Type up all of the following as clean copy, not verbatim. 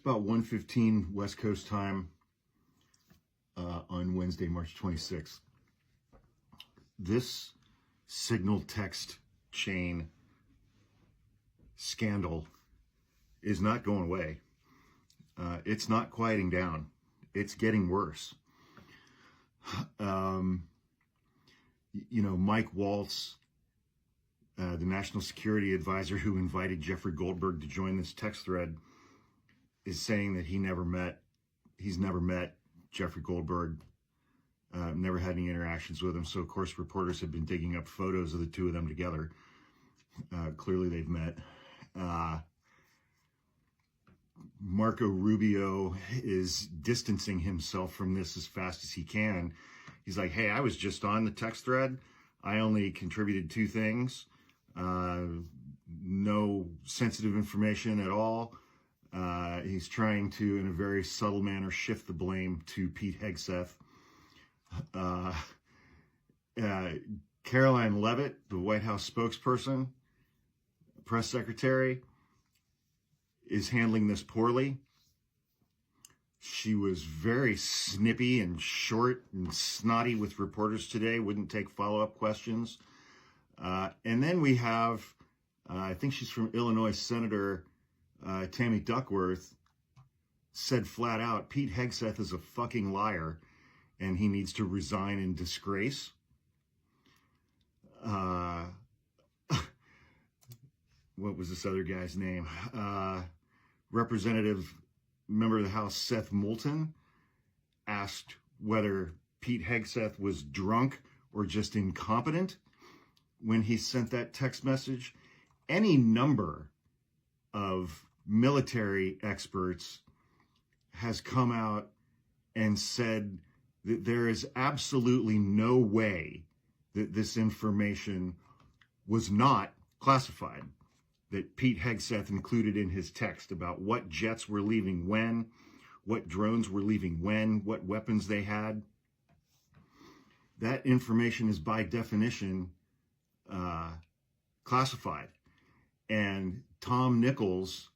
about 1:15 West Coast time on Wednesday, March 26th. This signal text chain scandal is not going away. It's not quieting down. It's getting worse. Mike Waltz, the national security advisor who invited Jeffrey Goldberg to join this text thread, is saying that he's never met Jeffrey Goldberg, never had any interactions with him. So, of course, reporters have been digging up photos of the two of them together. Clearly, they've met. Marco Rubio is distancing himself from this as fast as he can. He's like, hey, I was just on the text thread. I only contributed 2 things. No sensitive information at all. He's trying to, in a very subtle manner, shift the blame to Pete Hegseth. Caroline Leavitt, the White House spokesperson, press secretary, is handling this poorly. She was very snippy and short and snotty with reporters today, wouldn't take follow-up questions. And then we have, I think she's from Illinois, Senator Tammy Duckworth, said flat out, Pete Hegseth is a fucking liar and he needs to resign in disgrace. What was this other guy's name? Representative member of the House Seth Moulton asked whether Pete Hegseth was drunk or just incompetent when he sent that text message. Any number of military experts has come out and said that there is absolutely no way that this information was not classified, that Pete Hegseth included in his text about what jets were leaving when, what drones were leaving when, what weapons they had. That information is by definition classified. And Tom Nichols,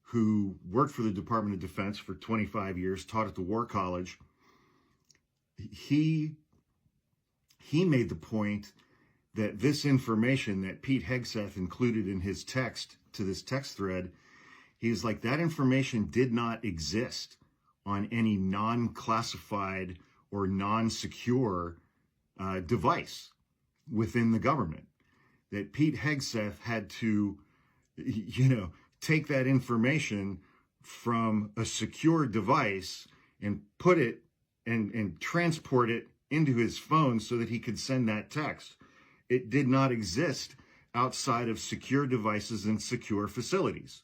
who worked for the Department of Defense for 25 years, taught at the War College, he made the point that this information that Pete Hegseth included in his text to this text thread, he's like, that information did not exist on any non-classified or non-secure device within the government. That Pete Hegseth had to, take that information from a secure device and put it and transport it into his phone so that he could send that text. It did not exist outside of secure devices and secure facilities.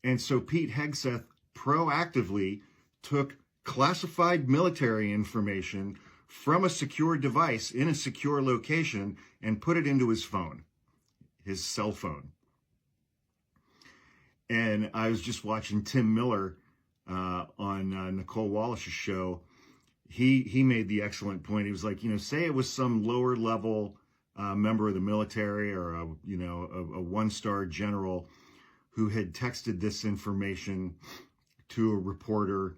And so Pete Hegseth proactively took classified military information from a secure device in a secure location and put it into his phone, his cell phone. And I was just watching Tim Miller on Nicole Wallace's show. He made the excellent point. He was like, say it was some lower level member of the military or a 1-star general who had texted this information to a reporter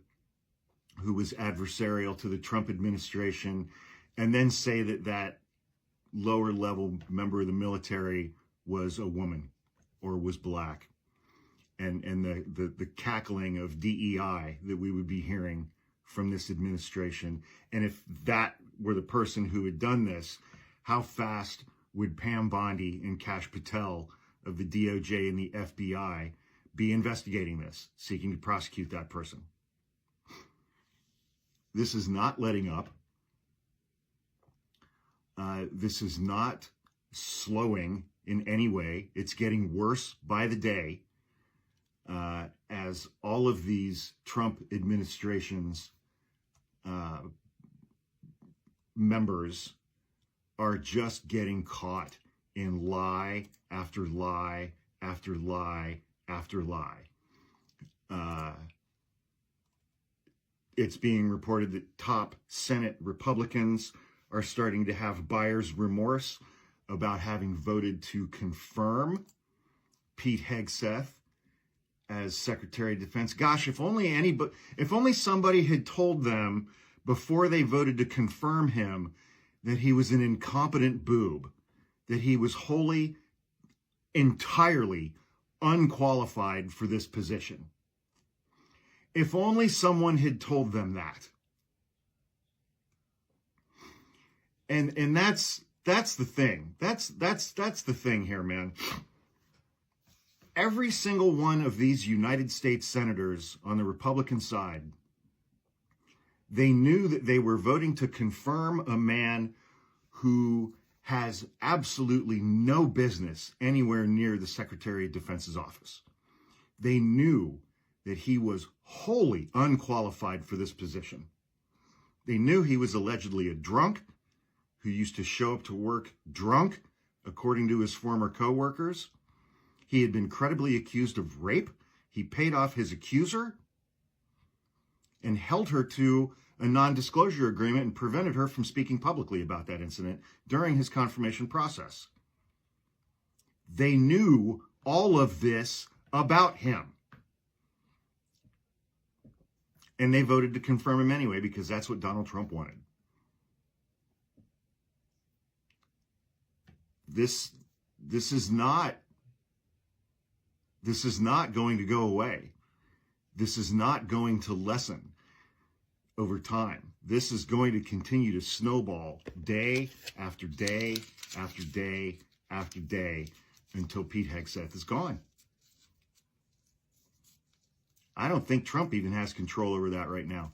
who was adversarial to the Trump administration, and then say that lower level member of the military was a woman or was black. And the cackling of DEI that we would be hearing from this administration. And if that were the person who had done this, how fast would Pam Bondi and Kash Patel of the DOJ and the FBI be investigating this, seeking to prosecute that person? This is not letting up. This is not slowing in any way. It's getting worse by the day as all of these Trump administration's members are just getting caught in lie after lie after lie after lie. It's being reported that top Senate Republicans are starting to have buyer's remorse about having voted to confirm Pete Hegseth as as Secretary of Defense. Gosh, if only somebody had told them before they voted to confirm him that he was an incompetent boob, that he was wholly, entirely unqualified for this position. If only someone had told them that. And that's the thing. That's the thing here, man. Every single one of these United States senators on the Republican side, they knew that they were voting to confirm a man who has absolutely no business anywhere near the Secretary of Defense's office. They knew that he was wholly unqualified for this position. They knew he was allegedly a drunk who used to show up to work drunk, according to his former co-workers. He had been credibly accused of rape. He paid off his accuser and held her to a non-disclosure agreement and prevented her from speaking publicly about that incident during his confirmation process. They knew all of this about him. And they voted to confirm him anyway because that's what Donald Trump wanted. This is not going to go away. This is not going to lessen over time. This is going to continue to snowball day after day after day after day until Pete Hegseth is gone. I don't think Trump even has control over that right now.